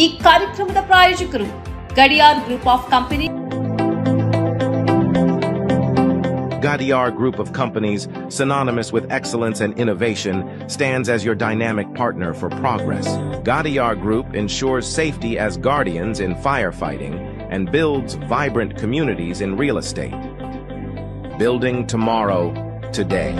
ಈ ಕಾರ್ಯಕ್ರಮದ ಪ್ರಾಯೋಜಕರು Gadiyar group of company. Gadiar Group of Companies, synonymous with excellence and innovation, stands as your dynamic partner for progress. Gadiar Group ensures safety as guardians in firefighting and builds vibrant communities in real estate. Building tomorrow, today.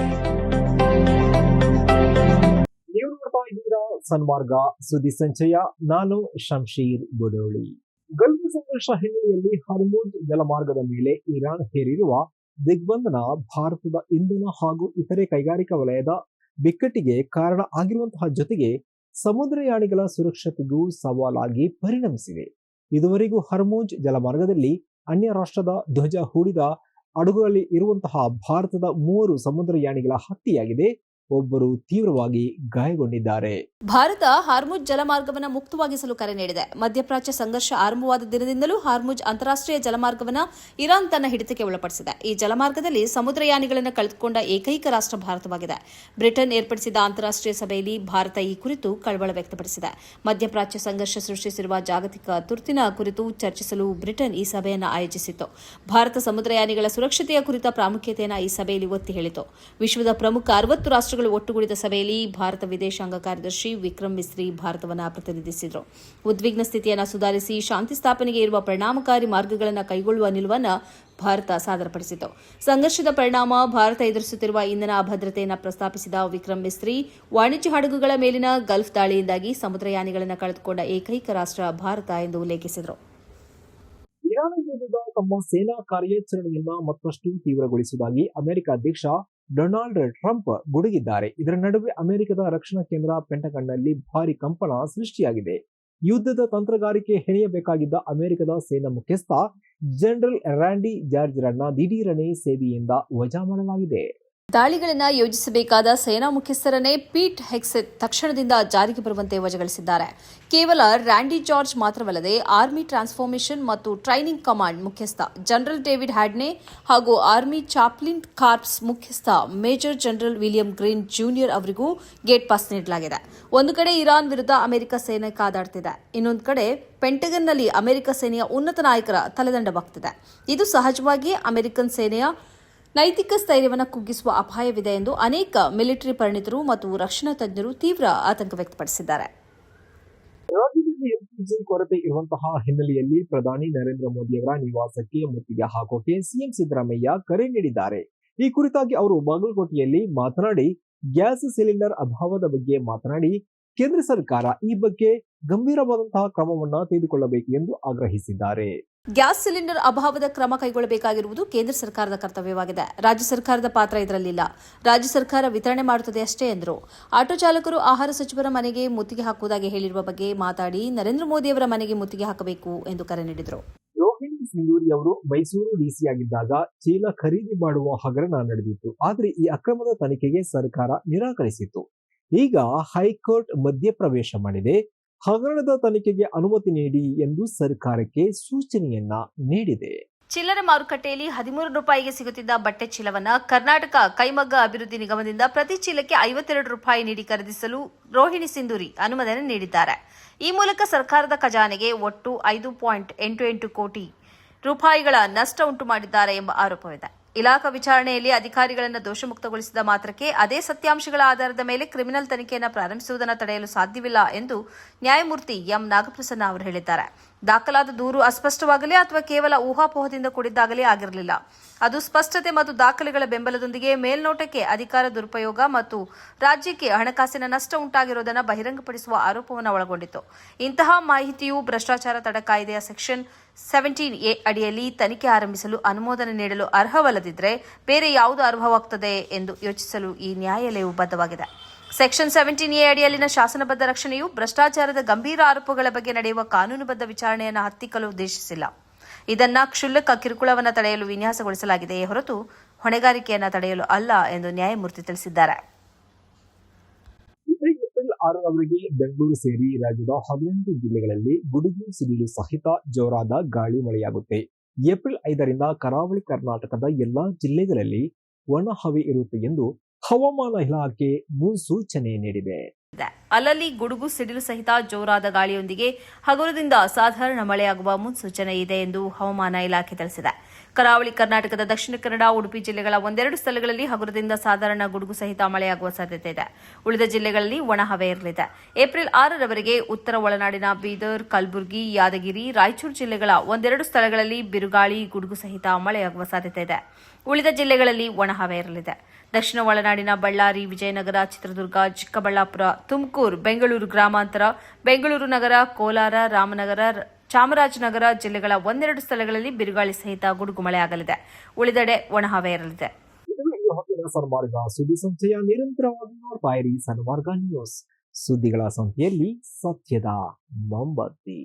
ನೀವು ನೋಡ್ತಾ ಇದ್ದೀರಾ ಸನ್ಮಾರ್ಗ ಸುದ್ದಿ ಸಂಚಯ. ನಾನು Shamsheer ಬುಡೋಳಿ. Gulf ಸಂಘರ್ಷ ಹಿನ್ನೆಲೆಯಲ್ಲಿ Hormuz ಜಲಮಾರ್ಗದ ಮೇಲೆ Iran ಹೇರಿರುವ ದಿಗ್ಬಂಧನ ಭಾರತದ ಇಂಧನ ಹಾಗೂ ಇತರೆ ಕೈಗಾರಿಕಾ ವಲಯದ ಬಿಕ್ಕಟ್ಟಿಗೆ ಕಾರಣ ಆಗಿರುವಂತಹ ಜೊತೆಗೆ ಸಮುದ್ರಯಾನಿಗಳ ಸುರಕ್ಷತೆಗೂ ಸವಾಲಾಗಿ ಪರಿಣಮಿಸಿವೆ. ಇದುವರೆಗೂ ಹರ್ಮುಜ್ ಜಲಮಾರ್ಗದಲ್ಲಿ ಅನ್ಯ ರಾಷ್ಟ್ರದ ಧ್ವಜ ಹೂಡಿದ ಹಡಗುಗಳಲ್ಲಿ ಇರುವಂತಹ ಭಾರತದ 3 ಸಮುದ್ರಯಾನಿಗಳ ಹತ್ಯೆಯಾಗಿದೆ. ಒಬ್ಬರು ತೀವ್ರವಾಗಿ ಗಾಯಗೊಂಡಿದ್ದಾರೆ. ಭಾರತ ಹಾರ್ಮುಜ್ ಜಲಮಾರ್ಗವನ್ನು ಮುಕ್ತವಾಗಿಸಲು ಕರೆ ನೀಡಿದೆ. ಮಧ್ಯಪ್ರಾಚ್ಯ ಸಂಘರ್ಷ ಆರಂಭವಾದ ದಿನದಿಂದಲೂ ಹಾರ್ಮುಜ್ ಅಂತಾರಾಷ್ಟ್ರೀಯ ಜಲಮಾರ್ಗವನ್ನು ಇರಾನ್ ತನ್ನ ಹಿಡಿತಕ್ಕೆ ಒಳಪಡಿಸಿದೆ. ಈ ಜಲಮಾರ್ಗದಲ್ಲಿ ಸಮುದ್ರಯಾನಿಗಳನ್ನು ಕಳೆದುಕೊಂಡ ಏಕೈಕ ರಾಷ್ಟ್ರ ಭಾರತವಾಗಿದೆ. ಬ್ರಿಟನ್ ಏರ್ಪಡಿಸಿದ ಅಂತಾರಾಷ್ಟ್ರೀಯ ಸಭೆಯಲ್ಲಿ ಭಾರತ ಈ ಕುರಿತು ಕಳವಳ ವ್ಯಕ್ತಪಡಿಸಿದೆ. ಮಧ್ಯಪ್ರಾಚ್ಯ ಸಂಘರ್ಷ ಸೃಷ್ಟಿಸಿರುವ ಜಾಗತಿಕ ತುರ್ತಿನ ಕುರಿತು ಚರ್ಚಿಸಲು ಬ್ರಿಟನ್ ಈ ಸಭೆಯನ್ನು ಆಯೋಜಿಸಿತ್ತು. ಭಾರತ ಸಮುದ್ರಯಾನಿಗಳ ಸುರಕ್ಷತೆಯ ಕುರಿತ ಪ್ರಾಮುಖ್ಯತೆಯನ್ನು ಈ ಸಭೆಯಲ್ಲಿ ಒತ್ತಿ ಹೇಳಿತು. ವಿಶ್ವದ ಪ್ರಮುಖ 60 ರಾಷ್ಟ್ರಗಳು ಒಟ್ಟುಗೂಡಿದ ಸಭೆಯಲ್ಲಿ ಭಾರತ ವಿದೇಶಾಂಗ ಕಾರ್ಯದರ್ಶಿ ವಿಕ್ರಮ್ ಮಿಸ್ರಿ ಭಾರತವನ್ನು ಪ್ರತಿನಿಧಿಸಿದರು. ಉದ್ವಿಗ್ನ ಸ್ಥಿತಿಯನ್ನು ಸುಧಾರಿಸಿ ಶಾಂತಿ ಸ್ಥಾಪನೆಗೆ ಇರುವ ಪರಿಣಾಮಕಾರಿ ಮಾರ್ಗಗಳನ್ನು ಕೈಗೊಳ್ಳುವ ನಿಲುವನ್ನು ಭಾರತ ಸಾದರಪಡಿಸಿತು. ಸಂಘರ್ಷದ ಪರಿಣಾಮ ಭಾರತ ಎದುರಿಸುತ್ತಿರುವ ಇಂಧನ ಅಭದ್ರತೆಯನ್ನು ಪ್ರಸ್ತಾಪಿಸಿದ ವಿಕ್ರಮ್ ಮಿಸ್ರಿ, ವಾಣಿಜ್ಯ ಹಡಗುಗಳ ಮೇಲಿನ ಗಲ್ಫ್ ದಾಳಿಯಿಂದಾಗಿ ಸಮುದ್ರಯಾನಿಗಳನ್ನು ಕಳೆದುಕೊಂಡ ಏಕೈಕ ರಾಷ್ಟ್ರ ಭಾರತ ಎಂದು ಉಲ್ಲೇಖಿಸಿದರು. ಇರಾನ್ ವಿರುದ್ಧದ ತಮ್ಮ ಸೇನಾ ಕಾರ್ಯಾಚರಣೆಯನ್ನ ಮತ್ತಷ್ಟು ತೀವ್ರಗೊಳಿಸುವುದಾಗಿ ಅಮೆರಿಕ ಅಧ್ಯಕ್ಷ ಡೊನಾಲ್ಡ್ ಟ್ರಂಪ್ ಗುಡುಗಿದ್ದಾರೆ. ಇದರ ನಡುವೆ ಅಮೆರಿಕದ ರಕ್ಷಣಾ ಕೇಂದ್ರ ಪೆಂಟಗನ್ನಲ್ಲಿ ಭಾರಿ ಕಂಪನ ಸೃಷ್ಟಿಯಾಗಿದೆ. ಯುದ್ಧದ ತಂತ್ರಗಾರಿಕೆ ಹೆಣೆಯಬೇಕಾಗಿದ್ದ ಅಮೆರಿಕದ ಸೇನಾ ಮುಖ್ಯಸ್ಥ ಜನರಲ್ ರ್ಯಾಂಡಿ ಜಾರ್ಜ್ರನ್ನ ದಿಢೀರನೆ ಸೇವೆಯಿಂದ ವಜಾ ಮಾಡಲಾಗಿದೆ. ದಾಳಿಗಳನ್ನು ಯೋಜಿಸಬೇಕಾದ ಸೇನಾ ಮುಖ್ಯಸ್ಥರನ್ನೇ ಪೀಟ್ ಹೆಕ್ಸೆಟ್ ತಕ್ಷಣದಿಂದ ಜಾರಿಗೆ ಬರುವಂತೆ ವಜಾಗೊಳಿಸಿದ್ದಾರೆ. ಕೇವಲ ರ್ಯಾಂಡಿ ಜಾರ್ಜ್ ಮಾತ್ರವಲ್ಲದೆ ಆರ್ಮಿ ಟ್ರಾನ್ಸ್ಫಾರ್ಮೇಷನ್ ಮತ್ತು ಟ್ರೈನಿಂಗ್ ಕಮಾಂಡ್ ಮುಖ್ಯಸ್ಥ ಜನರಲ್ ಡೇವಿಡ್ ಹ್ಯಾಡ್ನೆ ಹಾಗೂ ಆರ್ಮಿ ಚಾಪ್ಲಿನ್ ಕಾರ್ಪ್ಸ್ ಮುಖ್ಯಸ್ಥ major general William green junior ಅವರಿಗೂ ಗೇಟ್ ಪಾಸ್ ನೀಡಲಾಗಿದೆ. ಒಂದು ಕಡೆ ಇರಾನ್ ವಿರುದ್ಧ ಅಮೆರಿಕ ಸೇನೆ ಕಾದಾಡ್ತಿದೆ, ಇನ್ನೊಂದು ಕಡೆ ಪೆಂಟಗನ್ನಲ್ಲಿ ಅಮೆರಿಕ ಸೇನೆಯ ಉನ್ನತ ನಾಯಕರ ತಲೆದಂಡವಾಗ್ತಿದೆ. ಇದು ಸಹಜವಾಗಿ ಅಮೆರಿಕನ್ ಸೇನೆಯ ನೈತಿಕ ಸ್ಥೈರ್ಯವನ್ನು ಕುಗ್ಗಿಸುವ ಅಪಾಯವಿದೆ ಎಂದು ಅನೇಕ ಮಿಲಿಟರಿ ಪರಿಣಿತರು ಮತ್ತು ರಕ್ಷಣಾ ತಜ್ಞರು ತೀವ್ರ ಆತಂಕ ವ್ಯಕ್ತಪಡಿಸಿದ್ದಾರೆ. ರಾಜ್ಯದಲ್ಲಿ ಎಲ್ಪಿಜಿ ಕೊರತೆ ಇರುವಂತಹ ಹಿನ್ನೆಲೆಯಲ್ಲಿ ಪ್ರಧಾನಿ ನರೇಂದ್ರ ಮೋದಿಯವರ ನಿವಾಸಕ್ಕೆ ಮುತ್ತಿಗೆ ಹಾಕೋಕೆ ಸಿಎಂ ಸಿದ್ದರಾಮಯ್ಯ ಕರೆ ನೀಡಿದ್ದಾರೆ. ಈ ಕುರಿತಾಗಿ ಅವರು ಬಾಗಲಕೋಟೆಯಲ್ಲಿ ಮಾತನಾಡಿ ಗ್ಯಾಸ್ ಸಿಲಿಂಡರ್ ಅಭಾವದ ಬಗ್ಗೆ ಮಾತನಾಡಿ ಕೇಂದ್ರ ಸರ್ಕಾರ ಈ ಬಗ್ಗೆ ಗಂಭೀರವಾದಂತಹ ಕ್ರಮವನ್ನು ತೆಗೆದುಕೊಳ್ಳಬೇಕು ಎಂದು ಆಗ್ರಹಿಸಿದ್ದಾರೆ. ಗ್ಯಾಸ್ ಸಿಲಿಂಡರ್ ಅಭಾವದ ಕ್ರಮ ಕೈಗೊಳ್ಳಬೇಕಾಗಿರುವುದು ಕೇಂದ್ರ ಸರ್ಕಾರದ ಕರ್ತವ್ಯವಾಗಿದೆ. ರಾಜ್ಯ ಸರ್ಕಾರದ ಪಾತ್ರ ಇದರಲ್ಲಿಲ್ಲ. ರಾಜ್ಯ ಸರ್ಕಾರ ವಿತರಣೆ ಮಾಡುತ್ತದೆ ಅಷ್ಟೇ ಎಂದರು. ಆಟೋ ಚಾಲಕರು ಆಹಾರ ಸಚಿವರ ಮನೆಗೆ ಮುತ್ತಿಗೆ ಹಾಕುವುದಾಗಿ ಹೇಳಿರುವ ಬಗ್ಗೆ ಮಾತಾಡಿ ನರೇಂದ್ರ ಮೋದಿಯವರ ಮನೆಗೆ ಮುತ್ತಿಗೆ ಹಾಕಬೇಕು ಎಂದು ಕರೆ ನೀಡಿದರು. ರೋಹಿಣಿ ಸಿಂಧೂರಿ ಅವರು ಮೈಸೂರು ಡಿಸಿಯಾಗಿದ್ದಾಗ ಚೀಲ ಖರೀದಿ ಮಾಡುವ ಹಗರಣ ನಡೆದಿತ್ತು. ಆದರೆ ಈ ಅಕ್ರಮದ ತನಿಖೆಗೆ ಸರ್ಕಾರ ನಿರಾಕರಿಸಿತ್ತು. ಈಗ ಹೈಕೋರ್ಟ್ ಮಧ್ಯಪ್ರವೇಶ ಮಾಡಿದೆ. ಹಗರಣದ ತನಿಖೆಗೆ ಅನುಮತಿ ನೀಡಿ ಎಂದು ಸರ್ಕಾರಕ್ಕೆ ಸೂಚನೆಯನ್ನ ನೀಡಿದೆ. ಚಿಲ್ಲರೆ ಮಾರುಕಟ್ಟೆಯಲ್ಲಿ 13 ರೂಪಾಯಿಗೆ ಸಿಗುತ್ತಿದ್ದ ಬಟ್ಟೆ ಚೀಲವನ್ನು ಕರ್ನಾಟಕ ಕೈಮಗ್ಗ ಅಭಿವೃದ್ಧಿ ನಿಗಮದಿಂದ ಪ್ರತಿ ಚೀಲಕ್ಕೆ 52 ರೂಪಾಯಿ ನೀಡಿ ಖರೀದಿಸಲು ರೋಹಿಣಿ ಸಿಂಧೂರಿ ಅನುಮೋದನೆ ನೀಡಿದ್ದಾರೆ. ಈ ಮೂಲಕ ಸರ್ಕಾರದ ಖಜಾನೆಗೆ ಒಟ್ಟು 5.88 ಕೋಟಿ ರೂಪಾಯಿಗಳ ನಷ್ಟ ಉಂಟು ಮಾಡಿದ್ದಾರೆ ಎಂಬ ಆರೋಪವಿದೆ. ಇಲಾಖಾ ವಿಚಾರಣೆಯಲ್ಲಿ ಅಧಿಕಾರಿಗಳನ್ನು ದೋಷಮುಕ್ತಗೊಳಿಸಿದ ಮಾತ್ರಕ್ಕೆ ಅದೇ ಸತ್ಯಾಂಶಗಳ ಆಧಾರದ ಮೇಲೆ ಕ್ರಿಮಿನಲ್ ತನಿಖೆಯನ್ನು ಪ್ರಾರಂಭಿಸುವುದನ್ನು ತಡೆಯಲು ಸಾಧ್ಯವಿಲ್ಲ ಎಂದು ನ್ಯಾಯಮೂರ್ತಿ ಎಂ ನಾಗಪ್ರಸನ್ನ ಅವರು ಹೇಳಿದ್ದಾರೆ. ದಾಖಲಾದ ದೂರು ಅಸ್ಪಷ್ಟವಾಗಲಿ ಅಥವಾ ಕೇವಲ ಊಹಾಪೋಹದಿಂದ ಕೂಡಿದ್ದಾಗಲೇ ಆಗಿರಲಿಲ್ಲ. ಅದು ಸ್ಪಷ್ಟತೆ ಮತ್ತು ದಾಖಲೆಗಳ ಬೆಂಬಲದೊಂದಿಗೆ ಮೇಲ್ನೋಟಕ್ಕೆ ಅಧಿಕಾರ ದುರುಪಯೋಗ ಮತ್ತು ರಾಜ್ಯಕ್ಕೆ ಹಣಕಾಸಿನ ನಷ್ಟ ಉಂಟಾಗಿರುವುದನ್ನು ಬಹಿರಂಗಪಡಿಸುವ ಆರೋಪವನ್ನು ಒಳಗೊಂಡಿತ್ತು. ಇಂತಹ ಮಾಹಿತಿಯು ಭ್ರಷ್ಟಾಚಾರ ತಡೆ ಕಾಯ್ದೆಯ ಸೆಕ್ಷನ್ 17A ಅಡಿಯಲ್ಲಿ ತನಿಖೆ ಆರಂಭಿಸಲು ಅನುಮೋದನೆ ನೀಡಲು ಅರ್ಹವಲ್ಲದಿದ್ದರೆ ಬೇರೆ ಯಾವುದು ಅರ್ಹವಾಗುತ್ತದೆ ಎಂದು ಯೋಚಿಸಲು ಈ ನ್ಯಾಯಾಲಯವು ಬದ್ಧವಾಗಿದೆ. ಸೆಕ್ಷನ್ 17A ಅಡಿಯಲ್ಲಿನ ಶಾಸನಬದ್ಧ ರಕ್ಷಣೆಯು ಭ್ರಷ್ಟಾಚಾರದ ಗಂಭೀರ ಆರೋಪಗಳ ಬಗ್ಗೆ ನಡೆಯುವ ಕಾನೂನುಬದ್ಧ ವಿಚಾರಣೆಯನ್ನು ಹತ್ತಿಕ್ಕಲು ಉದ್ದೇಶಿಸಿಲ್ಲ. ಇದನ್ನ ಕ್ಷುಲ್ಲಕ ಕಿರುಕುಳವನ್ನು ತಡೆಯಲು ವಿನ್ಯಾಸಗೊಳಿಸಲಾಗಿದೆಯೇ ಹೊರತು ಹೊಣೆಗಾರಿಕೆಯನ್ನು ತಡೆಯಲು ಅಲ್ಲ ಎಂದು ನ್ಯಾಯಮೂರ್ತಿ ತಿಳಿಸಿದ್ದಾರೆ. ಏಪ್ರಿಲ್ 6ರವರೆಗೆ ಬೆಂಗಳೂರು ಸೇರಿ ರಾಜ್ಯದ 18 ಜಿಲ್ಲೆಗಳಲ್ಲಿ ಗುಡುಗು ಸಿಡಿಲು ಸಹಿತ ಜೋರಾದ ಗಾಳಿ ಮಳೆಯಾಗುತ್ತೆ. ಏಪ್ರಿಲ್ 5ರಿಂದ ಕರಾವಳಿ ಕರ್ನಾಟಕದ ಎಲ್ಲಾ ಜಿಲ್ಲೆಗಳಲ್ಲಿ ಒಣ ಹವೆ ಇರುತ್ತೆ ಎಂದು ಹವಾಮಾನ ಇಲಾಖೆ ಮುನ್ಸೂಚನೆ ನೀಡಿದೆ. ಅಲ್ಲಲ್ಲಿ ಗುಡುಗು ಸಿಡಿಲು ಸಹಿತ ಜೋರಾದ ಗಾಳಿಯೊಂದಿಗೆ ಹಗುರದಿಂದ ಅಸಾಧಾರಣ ಮಳೆಯಾಗುವ ಮುನ್ಸೂಚನೆ ಇದೆ ಎಂದು ಹವಾಮಾನ ಇಲಾಖೆ ತಿಳಿಸಿದೆ. ಕರಾವಳಿ ಕರ್ನಾಟಕದ ದಕ್ಷಿಣ ಕನ್ನಡ, ಉಡುಪಿ ಜಿಲ್ಲೆಗಳ ಒಂದೆರಡು ಸ್ಥಳಗಳಲ್ಲಿ ಹಗುರದಿಂದ ಸಾಧಾರಣ ಗುಡುಗು ಸಹಿತ ಮಳೆಯಾಗುವ ಸಾಧ್ಯತೆ ಇದೆ. ಉಳಿದ ಜಿಲ್ಲೆಗಳಲ್ಲಿ ಒಣಹವೆ ಇರಲಿದೆ. ಏಪ್ರಿಲ್ 6ರವರೆಗೆ ಉತ್ತರ ಒಳನಾಡಿನ ಬೀದರ್, ಕಲಬುರಗಿ, ಯಾದಗಿರಿ, ರಾಯಚೂರು ಜಿಲ್ಲೆಗಳ ಒಂದೆರಡು ಸ್ಥಳಗಳಲ್ಲಿ ಬಿರುಗಾಳಿ, ಗುಡುಗು ಸಹಿತ ಮಳೆಯಾಗುವ ಸಾಧ್ಯತೆ ಇದೆ. ಉಳಿದ ಜಿಲ್ಲೆಗಳಲ್ಲಿ ಒಣಹವೆ ಇರಲಿದೆ. ದಕ್ಷಿಣ ಒಳನಾಡಿನ ಬಳ್ಳಾರಿ, ವಿಜಯನಗರ, ಚಿತ್ರದುರ್ಗ, ಚಿಕ್ಕಬಳ್ಳಾಪುರ, ತುಮಕೂರು, ಬೆಂಗಳೂರು ಗ್ರಾಮಾಂತರ, ಬೆಂಗಳೂರು ನಗರ, ಕೋಲಾರ, ರಾಮನಗರ, ಚಾಮರಾಜನಗರ ಜಿಲ್ಲೆಗಳ ಒಂದೆರಡು ಸ್ಥಳಗಳಲ್ಲಿ ಬಿರುಗಾಳಿ ಸಹಿತ ಗುಡುಗು ಮಳೆಯಾಗಲಿದೆ. ಉಳಿದೆಡೆ ಒಣಹವೆ ಇರಲಿದೆ. ಇದುವೇ ಈ ಹೊತ್ತಿನ ಸನ್ಮಾರ್ಗ ಸುದ್ದಿ ಸಂಚಯ. ನಿರಂತರವಾಗಿ ನೋಡ್ತಾ ಇರಿ ಸನ್ಮಾರ್ಗ ನ್ಯೂಸ್. ಸುದ್ದಿಗಳ ಸಂಖ್ಯೆಯಲ್ಲಿ ಸತ್ಯದ ಮೊಂಬತ್ತಿ.